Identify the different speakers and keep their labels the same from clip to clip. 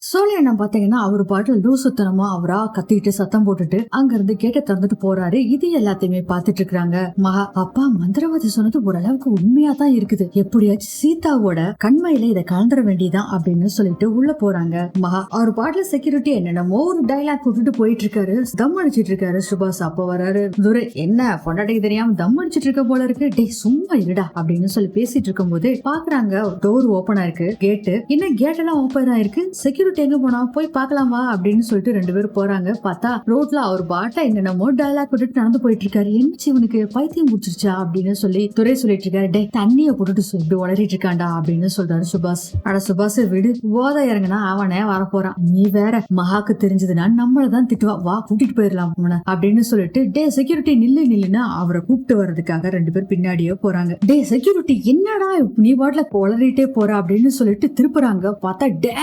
Speaker 1: சோழியண்ணன் பாத்தீங்கன்னா அவரு பாட்டு லூசுத்தனமா அவரா கத்திட்டு சத்தம் போட்டுட்டு அங்க இருந்து கேட்ட திறந்துட்டு போறாரு. இது எல்லாத்தையுமே பாத்துட்டு இருக்காங்க மகா. அப்பா மந்திரவாதி சொன்னது ஓரளவுக்கு உண்மையா தான் இருக்குது, எப்படியாச்சும் சீதாவோட கண்மையில இதை கலந்துட வேண்டியதான் அப்படின்னு சொல்லிட்டு உள்ள போறாங்க மகா. அவர் பாட்டுல செக்யூரிட்டி என்னென்னமோ ஒரு டைலாக் விட்டுட்டு போயிட்டு இருக்காரு, தம் அடிச்சிட்டு இருக்காரு சுபாஷ். அப்ப வராரு துரை, என்ன பொண்டாட்டிக்கு தெரியாம தம் அடிச்சிட்டு இருக்க போல இருக்கு, டே சும்மா இருடா அப்படின்னு சொல்லி பேசிட்டு இருக்கும் போது பாக்குறாங்க டோர் ஓபன் ஆயிருக்கு, கேட்டு இன்னும் கேட் எல்லாம் ஓபன் ஆயிருக்கு. செக்யூரிட்டி எங்க போனா போய் பாக்கலாமா அப்படின்னு சொல்லிட்டு ரெண்டு பேரும் போறாங்க. பார்த்தா ரோட்ல அவர் பாட்டா என்னென்னமோ டைலாக் விட்டுட்டு நடந்து போயிட்டு இருக்காரு. என்னச்சு இவனுக்கு பைத்தியம் முடிச்சிருச்சா அப்படின்னு சொல்லி துரை சொல்லிட்டு இருக்காரு. டே தண்ணிய போட்டுட்டு இப்படி உளறிட்டு இருக்காண்டா அப்படின்னு சொல்றாரு சுபாஷ். அட சுபாஷ் விடு, போதை இறங்குனா அவனே வரப்போறான், நீ வேற மகாக்கு தெரிஞ்சதுன்னா நம்மளதான் திட்டுவா, வா கூட்டிட்டு போயிடலாம் அப்படின்னு சொல்லிட்டு டே செக்யூரிட்டி நில்லுன்னு அவரை கூப்பிட்டு வர்றதுக்காக ரெண்டு பேர் பின்னாடியே போறாங்க. டே செக்யூரிட்டி என்னடா நீ பாட்டுல உளறிட்டே போற அப்படின்னு சொல்லிட்டு திருப்புறாங்க. பார்த்தா டே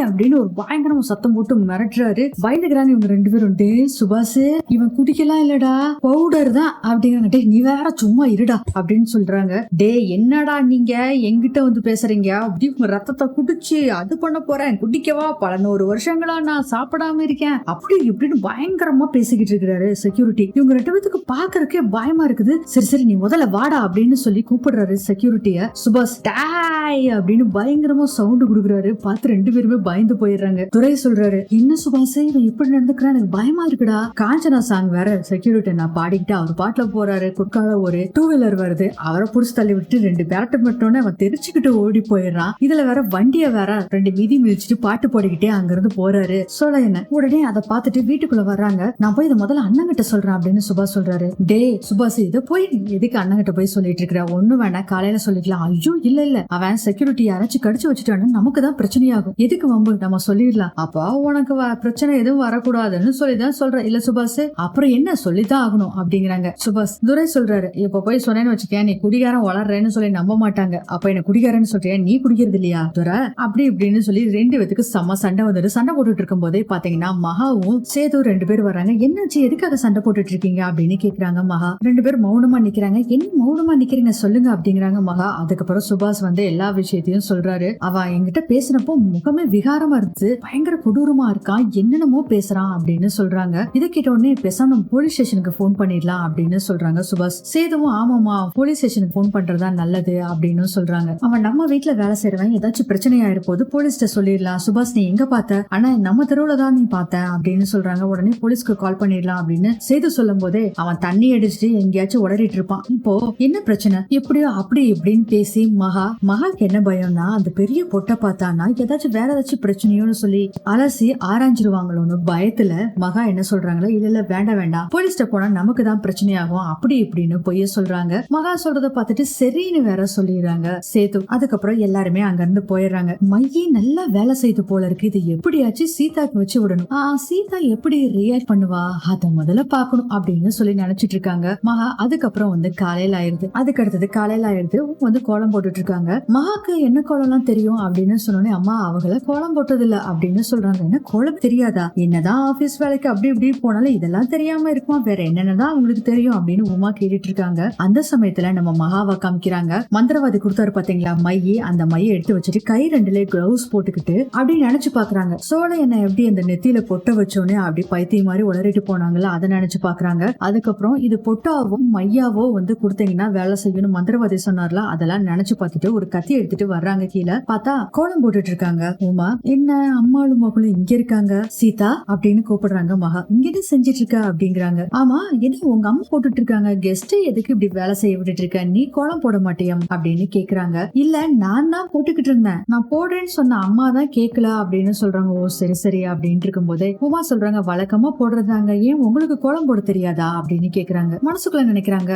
Speaker 1: அப்படின்னு ஒரு பயங்கரமா சத்தம் போட்டு மிரட்டுறாரு. பயந்துக்கிறாங்க இவங்க ரெண்டு பேரும். டே சுபாஷ் இவன் குடிக்கலாம் இல்லடா, பவுடர் தான் அப்படிங்கிறாங்க. டே நீ வேற சும்மா இருடா அப்படின்னு சொல்றாங்க. டே என்னடா நீங்க எங்கிட்ட வந்து பேசுறீங்க, அப்படி உங்க ரத்தத்தை குடிச்சு அது பண்ண போறேன், குடிக்கவா, பல 100 வருஷங்களா நான் சாப்பிடாம இருக்கேன் அப்படி இப்படின்னு பயங்கரமா பேசிக்கிட்டு இருக்கிறாரு செக்யூரிட்டி. இவங்க ரெண்டு பேத்துக்கு பாக்குறதுக்கே பயமா இருக்குது. சரி சரி நீ முதல்ல வாடா அப்படின்னு சொல்லி கூப்பிடுறாரு செக்யூரிட்டிய. சுபாஷ் டாய் அப்படின்னு பயங்கரமா சவுண்ட் குடுக்குறாரு. பார்த்து ரெண்டு பேருமே பயந்து போயிடுறாங்க. துரை சொல்றாரு, என்ன சுபாஷ் இவன் இப்படி நடந்துக்கிறான், எனக்கு பயமா இருக்குடா. காஞ்சனா சாங் வேற செக்யூரிட்டி நான் பாடிக்கிட்டு அவர் பாட்டுல போறாரு. குறுக்கால ஒரு 2 வீலர் வருது, அவரை புடிச்சு தள்ளி விட்டு 2 பேரட்டு மட்டும் அவன் தெரிச்சுக்கிட்டு ஓடி போயிடுறான். இதுல வேற வண்டிய வேற 2 மிதி மிதிச்சுட்டு பாட்டு போடிக்கிட்டே அங்க இருந்து போறாரு. சொல்ல என்ன உடனே அதை பார்த்துட்டு வீட்டுக்குள்ள வர்றாங்க. நான் போய் இதை முதல்ல அண்ணன் கிட்ட சொல்றேன் அப்படின்னு சுபாஷ் சொல்றாரு. டே சுபாஷ் இதை போய் எதுக்கு அண்ணன் கிட்ட போய் சொல்லிட்டு இருக்கிற, ஒண்ணு வேணா காலையில சொல்லிக்கலாம். ஐயோ இல்ல அவன் செக்யூரிட்டி யாராச்சும் கடிச்சு வச்சுட்டான்னு நமக்கு தான் பிரச்சனையாகும், எதுக்கு வம்பு, நம்ம சொல்லிடலாம். அப்பா உனக்கு பிரச்சனை எதுவும் வரக்கூடாதுன்னு சொல்லிதான் சொல்றேன் இல்ல சுபாஷ், அப்புறம் என்ன சொல்லிதான் ஆகணும் அப்படிங்கிறாங்க சுபாஷ். துரை சொல்றாரு, இப்ப போய் சொன்னேன்னு வச்சுக்கேன் நீ குடிகாரன் வளர்றேன்னு சொல்லி நம்ப மாட்டாங்க, அப்ப என்ன குடிகாரன்னு சொல்றியா, நீ குடிக்கிறது இல்லையா துரை அப்படி இப்படின்னு சொல்லி 2 பேத்துக்கு செம்ம சண்டை வந்துட்டு சண்டை போட்டுட்டு இருக்கும் போதே பாத்தீங்கன்னா மகாவும் சேது 2 பேர் வர்றாங்க. என்னாச்சு எதுக்காக சண்டை போட்டுட்டு இருக்கீங்க அப்படின்னு கேக்குறாங்க மகா. 2 பேர் மௌனமா நிக்கிறாங்க. என்ன மௌனமா நிக்கிறீங்க சொல்லுங்க அப்படிங்கிறாங்க மகா. அதுக்கப்புறம் சுபாஷ் வந்து எல்லா விஷயத்தையும் சொல்றாரு. அவன் என்கிட்ட பேசினப்போ முகமே விகாரமா இருந்துச்சு, பயங்கர கொடூரமா இருக்கான், என்னென்னமோ பேசுறான் அப்படின்னு சொல்றாங்க. இதை கேட்ட உடனே பேசாம போலீஸ் ஸ்டேஷனுக்கு போன் பண்ணிடலாம் அப்படின்னு சொல்றாங்க சுபாஷ். சேதுவும் ஆமாமா போலீஸ் ஸ்டேஷனுக்கு போன் பண்றதா நல்லது அப்படின்னு சொல்றாங்க. அவன் நம்ம வீட்டுல வேலை செய்யறவன் ஏதாச்சும் பிரச்சனையா இருப்போது போலீஸ்ட சொல்லிடலாம். சுபாஷ் நீ எங்க பார்த்த, ஆனா நம்ம தெருவுல தான் நீ பார்த்த அப்படின்னு சொல்றாங்க. உடனே போலீஸ்க்கு கால் பண்ணிடலாம் அப்படின்னு சேது சொல்லும் போதே அவன் தண்ணி அடிச்சுட்டு எங்கேயாச்சும் உடறிட்டு இருப்பான். இப்போ என்ன பிரச்சனை, எப்படியோ அப்படி இப்படின்னு பேசி மகாக்கு என்ன பயம்னா அந்த பெரிய பொட்டை பார்த்தானா ஏதாச்சும் வேற ஏதாச்சும் பிரச்சனையோன்னு சொல்லி அலசி ஆராய்ஞ்சிருவாங்களோன்னு பயத்துல மகா என்ன சொல்றாங்களோ இல்ல வேண்டாம் போலீஸ்ட போனா நமக்கு தான் பிரச்சனையாகும் அப்படி இப்படின்னு பொய்ய சொல்றாங்க. மகா சொல்றத பார்த்துட்டு சரின்னு வேற சொல்லிடுறாங்க சேது. அதுக்கப்புறம் எல்லாருமே அங்க இருந்து போயிடுறாங்க. மையே நல்லா வேலை செய்து போல இருக்கு, இது எப்படியாச்சும் சீதாக்கு வச்சு விடணும். சீதா எப்படி ரியாக்ட் பண்ணுவா அத முதல்ல பாக்கணும் அப்படின்னு சொல்லி நினைச்சிட்டு இருக்காங்க மகா. அதுக்கப்புறம் வந்து காலையில ஆயிருது. அதுக்கு அடுத்தது காலையில ஆயிருது, வந்து கோலம் போட்டுட்டு இருக்காங்க. மகாக்கு என்ன கோலம் எல்லாம் தெரியும் அப்படின்னு சொன்னோன்னே அம்மா அவங்கள கோலம் போட்டது இல்ல அப்படின்னு சொல்றாங்க. என்ன கோலம் தெரியாதா, என்னதான் ஆபீஸ் வேலைக்கு அப்படி இப்படி போனாலும் இதெல்லாம் தெரியாம இருக்குமா, வேற என்னென்னதான் அவங்களுக்கு தெரியும் அப்படின்னு உமா கேட்டுட்டு இருக்காங்க. அந்த சமயத்துல நம்ம மகாவை காமிக்கிறாங்க. மந்திரவாதி கொடுத்தாரு பாத்தீங்களா மையை, அந்த மையை எடுத்து வச்சுட்டு கை 2ல கிளவுஸ் போட்டுக்கிட்டு அப்படி நினைச்சு பாக்குறாங்க. சோழ என்ன எப்படி அந்த நெத்தியில பொட்ட வச்சோன்னே அப்படி பைத்தியம் மாதிரி உளறிட்டு போனாங்கல்ல அதை நினைச்சு பாக்குறாங்க. அதுக்கப்புறம் இது பொட்டாவோ மையாவோ வந்து கொடுத்தீங்கன்னா வேலை செய்யணும் மந்திரவாதி சொன்னார்ல, அதெல்லாம் நினைச்சு பார்த்துட்டு ஒரு கத்தி எடுத்துட்டு வர்றாங்க. கீழே பார்த்தா கோலம் போட்டுட்டு இருக்காங்க உமா. என்ன அம்மாளும் மகளும் இங்க இருக்காங்க, சீதா அப்படின்னு கூப்பிடுறாங்க மகா. இங்க என்ன செஞ்சிட்டு இருக்க அப்படிங்கிறாங்க. ஆமா என்ன உங்க அம்மா போட்டுட்டு இருக்காங்க, கெஸ்ட் எதுக்கு இப்படி வேலை செய்ய விட்டுட்டு இருக்க, நீ கோலம் போட மாட்டியம் அப்படின்னு கேக்குறாங்க. இல்ல நான் தான் போட்டுக்கிட்டு இருந்தேன், நான் போடுறேன்னு சொன்ன அம்மா தான் கேட்கல அப்படின்னு சொல்றாங்க. ஓ சரி சரி அப்படின்னு இருக்கும் போதே உமா சொல்றாங்க வழக்கமா போடுறதாங்க, ஏன் உங்களுக்கு கோலம் போட தெரியாதா அப்படின்னு கேக்குறாங்க. மனசுக்குள்ள நினைக்கிறாங்க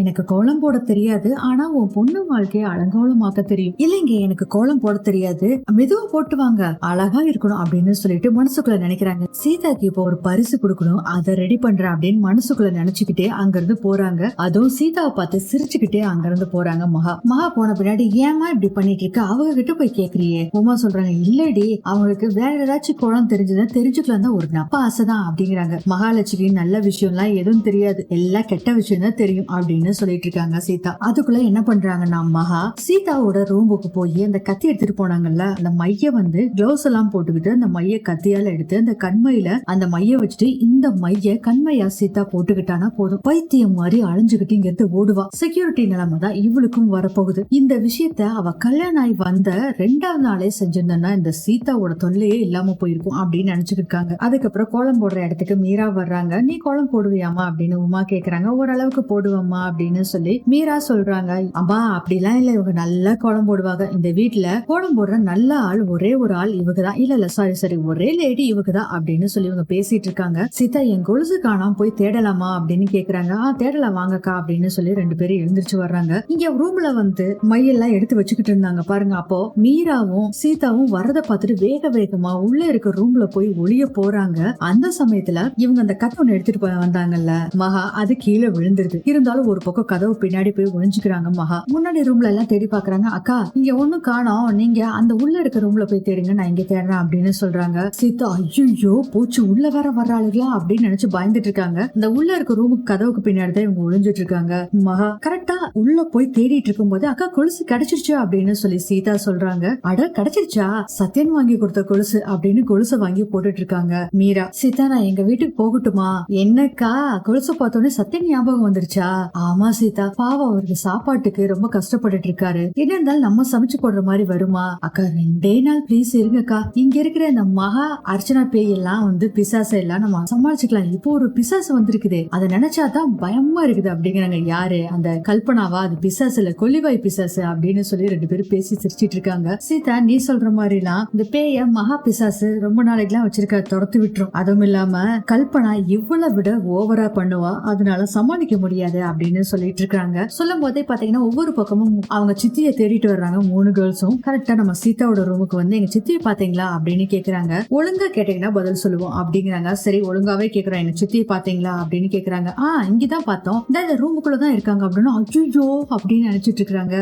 Speaker 1: எனக்கு கோலம் போட தெரியாது, ஆனா உன் பொண்ணு வாழ்க்கையை அலங்கோலமாக்க தெரியும். இல்லைங்க எனக்கு கோலம் போட தெரியாது, மெதுவா போட்டுவாங்க அழகா இருக்கணும் அப்படின்னு சொல்லிட்டு மனசுக்குள்ள நினைக்கிறாங்க. சீதாக்கு இப்போ ஒரு பரிசு கொடுக்கணும், அதை ரெடி பண்றேன் அப்படின்னு மனசுக்குள்ள நினைச்சுக்கிட்டே அங்க இருந்து போறாங்க. அதுவும் சீதாவை பார்த்து சிரிச்சுக்கிட்டே அங்க இருந்து போறாங்க மகா போன பின்னாடி ஏமா இப்படி பண்ணிட்டு இருக்க, அவங்க கிட்ட போய் கேக்குறியே. உமா சொல்றாங்க இல்லடி அவங்களுக்கு வேற ஏதாச்சும் கோலம் தெரிஞ்சதுன்னா தெரிஞ்சுக்கலாம் தான் ஒரு நப்ப ஆசைதான் அப்படிங்கிறாங்க. மகாலட்சுமி நல்ல விஷயம் எல்லாம் எதுவும் தெரியாது, எல்லாம் கெட்ட விஷயம் தான் தெரியும் அப்படின்னு சொல்லிட்டு இருக்காங்க சீதா. அதுக்குள்ள என்ன பண்றாங்கன்னா மகா சீதாவோட ரூமுக்கு போய் அந்த கத்தி எடுத்துட்டு போனாங்கல்ல அந்த மைய வந்து கிளவுஸ எல்லாம் போட்டுக்கிட்டு அந்த மைய கத்தியால எடுத்து அந்த கண்மையில அந்த மைய வச்சுட்டு இந்த மைய கண்மையா சீதா போட்டுக்கிட்டானா போதும், பைத்தியம் மாதிரி அழிஞ்சுக்கிட்டு இங்க இருந்து ஓடுவா. செக்யூரிட்டி நிலைமை தான் இவளுக்கும் வரப்போகுது. இந்த விஷயத்த அவ கல்யாணம் ஆகி வந்த 2வது நாளே செஞ்சிருந்தா இந்த சீதாவோட தொல்லையே இல்லாம போயிருக்கும் அப்படின்னு நினைச்சிட்டு இருக்காங்க. அதுக்கப்புறம் கோலம் போடுற இடத்துக்கு மீரா வர்றாங்க. நீ கோலம் போடுவியாமா அப்படின்னு உமா கேக்குறாங்க. ஓரளவுக்கு போடுவம்மா அப்படின்னு சொல்லி மீரா சொல்றாங்க. அம்மா அப்படிலாம் இல்ல, இவங்க நல்லா கோலம் போடுவாங்க. இந்த வீட்டுல கோலம் போடுற நல்ல ஆள் ஒரே ஒரு ஆள் இவங்கதான். இல்ல சாரி ஒரே லேடி இவங்கதான் அப்படின்னு சொல்லி இவங்க பேசிட்டு இருக்காங்க. சீதா என் கொலுசு காணாம போய் தேடலாமா அப்படின்னு கேக்குறாங்க. தேடலாம் வாங்கக்கா அப்படின்னு சொல்லி 2 பேரும் எழுந்திருச்சு வர்றாங்க. இங்க ரூம்ல வந்து மையெல்லாம் எடுத்து வச்சுக்கிட்டு இருந்தாங்க பாருங்க. அப்போ மீராவும் சீதாவும் வரத பார்த்துட்டு வேக வேகமா உள்ள இருக்க ரூம்ல போய் ஒளிய போறாங்க. அந்த சமயத்துல இவங்க அந்த கட்டை எடுத்துட்டு போய் வந்தாங்கல்ல மகா, அது கீழே விழுந்துருது. இருந்தாலும் ஒரு பக்கம் கதவு பின்னாடி போய் ஒளிஞ்சுக்கிறாங்க மகா. முன்னாடி ரூம்ல எல்லாம் தேடி பாக்குறாங்க. அக்கா இங்க ஒண்ணும் காணோம், நீங்க அந்த உள்ள இருக்க ரூம்ல போய் தேடுங்க, நான் இங்க தேடுறேன் அப்படின்னு சொல்றாங்க. சீதா ஐயோ போச்சு, உள்ள வேற வர்றாளுங்களா அப்படின்னு நினைச்சு பயந்துட்டு இருக்காங்க. இந்த உள்ள இருக்க ரூமுக்கு கதவுக்கு பின்னாடி தான் இவங்க ஒளிஞ்சிட்டு இருக்காங்க. மகா கரெக்டா உள்ள போய் தேடிட்டு இருக்கும் போது அக்கா கொலுசு கிடைச்சிருச்சு அப்படின்னு சொல்லி சீதா சொல்றாங்க. அட கிடைச்சிருச்சா, சத்யன் வாங்கி கொடுத்த கொலுசு அப்படின்னு கொலுசை வாங்கி போட்டுட்டு இருக்காங்க. மீரா சீதா நான் எங்க வீட்டுக்கு போகட்டுமா? என்னக்கா கொலுசை பார்த்தோன்னே சத்யன் ஞாபகம் வந்துருச்சா? ஆமா சீதா, பாவம் அவருக்கு சாப்பாட்டுக்கு ரொம்ப கஷ்டப்பட்டுட்டு இருக்காரு. என்ன இருந்தாலும் நம்ம சமைச்சு போடுற மாதிரி வருமா? அக்கா 2 நாள் ப்ளீஸ் இருங்கக்கா. இங்க இருக்கிற இந்த மகா அர்ச்சனா பேய் எல்லாம் வந்து பிசாசு எல்லாம் நம்ம சமாளிச்சுக்கலாம். இப்போ ஒரு பிசாசு வந்திருக்குது, அதை நினைச்சாதான் பயமா இருக்குது அப்படிங்கிறாங்க. யாரு? அந்த கல்பனாவா? அது பிசாசு இல்ல, கொல்லிவாய் பிசாசு அப்படின்னு சொல்லி 2 பேரும் பேசி சிரிச்சிட்டு இருக்காங்க. சீதா நீ சொல்ற மாதிரி எல்லாம் இந்த பேய மகா பிசாசு ரொம்ப நாளைக்கு எல்லாம் வச்சிருக்க, துரத்து விட்டுரும். அதுவும் இல்லாம கல்பனா இவ்வளவு விட ஓவரா பண்ணுவா, அதனால சமாளிக்க முடியாது அப்படின்னு சொல்லிட்டு இருக்காங்க. சொல்லும் போதே பாத்தீங்கன்னா ஒவ்வொரு பக்கமும் அவங்க சித்தியை தேடிட்டு வர்றாங்க. 3 கேர்ள்ஸும் கரெக்டா நம்ம சீதாவோட ரூமுக்கு வந்து எங்க சித்தியை பாத்தீங்களா அப்படின்னு கேக்குறாங்க. ஒழுங்கா கேட்டீங்கன்னா பதில் சொல்லுவோம் அப்படிங்கிறாங்க. சரி ஒழுங்காவே கேக்குறேன், எங்க சித்தியை பாத்தீங்களா அப்படின்னு கேக்குறாங்க. இங்கதான் பார்த்தோம், இந்த ரூமுக்குள்ளதான் இருக்காங்க அப்படின்னு. அய்யோ அப்படின்னு நினைச்சிட்டு இருக்காங்க.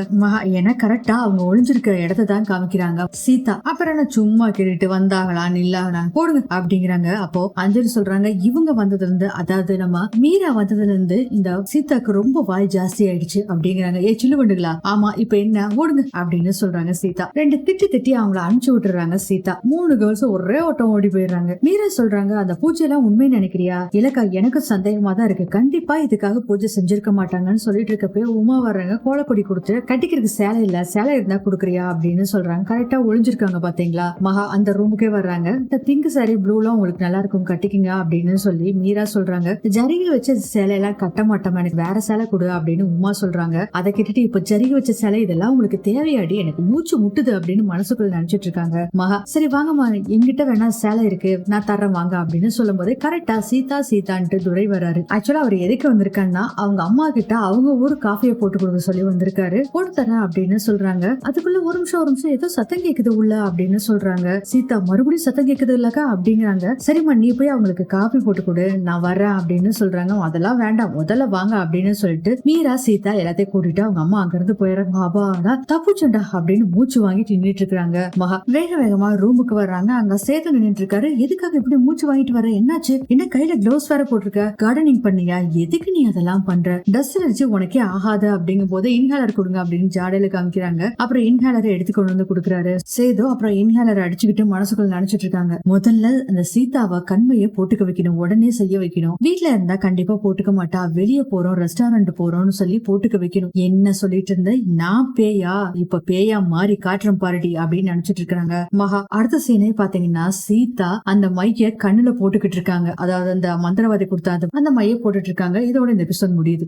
Speaker 1: ஏன்னா கரெக்டா அவங்க ஒளிஞ்சிருக்க இடத்தை தான் காமிக்கிறாங்க. சீதா அப்புறம் என்ன சும்மா கேட்டுட்டு வந்தாங்களா நில்லாங்களா போடுங்க அப்படிங்கிறாங்க. அப்போ அஞ்சலி சொல்றாங்க இவங்க வந்ததுல இருந்து, அதாவது நம்ம மீரா வந்ததுல இருந்து இந்த சீதாக்கு ரொம்ப வாய் ஜாஸ்தி ஆயிடுச்சு அப்படிங்கிறாங்க. சில்லு வண்டுகளா? ஆமா இப்ப என்ன ஓடுங்க அப்படின்னு சொல்றாங்க சீதா. 2 திட்டி அவங்கள அனுப்பிச்சு விட்டுறாங்க சீதா. 3 கேர்ள்ஸ் ஒரே ஓட்டம் ஓடி போயிடுறாங்க. மீரா சொல்றாங்க அந்த பூஜை எல்லாம் உண்மை நினைக்கிறியா? இல்லக்கா எனக்கு சந்தேகமா தான் இருக்கு, கண்டிப்பா இதுக்காக பூஜை செஞ்சிருக்க மாட்டாங்கன்னு சொல்லிட்டு இருக்கப்ப உமா வர்றாங்க. கோலப்பொடி கொடுத்து கட்டிக்கிறதுக்கு சேலை இல்ல, சேலை இருந்தா குடுக்குறியா அப்படின்னு சொல்றாங்க. கரெக்டா ஒளிஞ்சிருக்காங்க பாத்தீங்களா. மகா அந்த ரூமுக்கே வர்றாங்க. இந்த பிங்க் சாரி ப்ளூலாம் உங்களுக்கு நல்லா இருக்கும் கட்டிக்கிங்க அப்படின்னு சொல்லி மீரா சொல்றாங்க. ஜரிகை வச்ச சேலை எல்லாம் கட்ட மாட்டோமா, எனக்கு வேற சேலை கொடு அப்படின்னு உமா சொல்றாங்க. அதை கேட்டுட்டு இப்ப ஜரிகை வச்ச சேலை இதெல்லாம் உங்களுக்கு தேவையாடி, எனக்கு மூச்சு முட்டுது அப்படின்னு மனசுக்குள்ள நினைச்சிட்டு இருக்காங்க. மகா சரி வாங்கம்மா என்கிட்ட வேணா சேலை இருக்கு நான் தரேன் வாங்க அப்படின்னு சொல்லும் போது கரெக்டா சீதான்ட்டு துரை வராரு. ஆக்சுவலா அவர் எதுக்கு வந்திருக்காருன்னா அவங்க அம்மா கிட்ட அவங்க ஊர் காஃபியை போட்டு கொடுக்க சொல்லி வந்திருக்காரு. போட்டு தரேன் அப்படின்னு சொல்றாங்க. அதுக்குள்ள ஒரு நிமிஷம் ஏதோ சத்தம் கேக்குது உள்ள அப்படின்னு சொல்றாங்க. சீதா மறுபடியும் சத்தம் கேக்குது இல்லக்கா அப்படிங்கிறாங்க. சரிம்மா நீ போய் அவங்களுக்கு காஃபி போட்டு கொடு நான் வரேன் அப்படின்னு சொல்றாங்க. அதெல்லாம் வேண்டாம் முதல்ல வாங்க அப்படின்னு சொல்லிட்டு மீரா சீதா எல்லாத்தையும் கூட்டிட்டு அவங்க அம்மா அங்க இருந்து போயிடுறாங்க. அப்பாடா தப்புச்சண்டா அப்படின்னு மூச்சு வாங்கிட்டு நின்றுட்டு இருக்காங்க. மகா வேக வேகமா ரூமுக்கு வர்றாங்க. அங்க சேது நின்றுட்டு இருக்காரு. எதுக்காக இப்படி மூச்சு வாங்கிட்டு வர, என்னாச்சு? என்ன கையில கிளவுஸ் வேற போட்டிருக்க, கார்டனிங் பண்ணியா, எதுக்கு நீ அதெல்லாம் பண்ற, டஸ்ட் அடிச்சு உனக்கே ஆகாது அப்படிங்கும் போது இன்ஹேலர் கொடுங்க அப்படின்னு ஜாடையில காமிக்கிறாங்க. அப்புறம் இன்ஹேலரை எடுத்து கொண்டு வந்து கொடுக்குறாரு சேது. அப்புறம் இன்ஹேலர் அடிச்சுக்கிட்டு மனசுக்குள்ள நினைச்சிட்டு இருக்காங்க. முதல்ல அந்த சீதாவை கண்மையை போட்டுக்க வைக்கணும், உடனே செய்ய வைக்கணும். வீட்டுல இருந்தா கண்டிப்பா போட்டுக்க மாட்டா, வெளியே போறோம் ரெஸ்டாரண்ட் போறோம்னு சொல்லி போட்டுக்க வைக்கணும். என்ன சொல்லிட்டு இருந்த, நான் பேயா இப்ப பேயா மாறி காட்டுறேன் பாருடி அப்படின்னு நினைச்சிட்டு இருக்காங்க. மகா அடுத்த சீனே பாத்தீங்கன்னா சீதா அந்த மைய கண்ணுல போட்டுக்கிட்டு இருக்காங்க. அதாவது அந்த மந்திரவாதி கொடுத்தா அந்த மைய போட்டுட்டு இருக்காங்க. இதோட இந்த எபிசோட் முடியுது.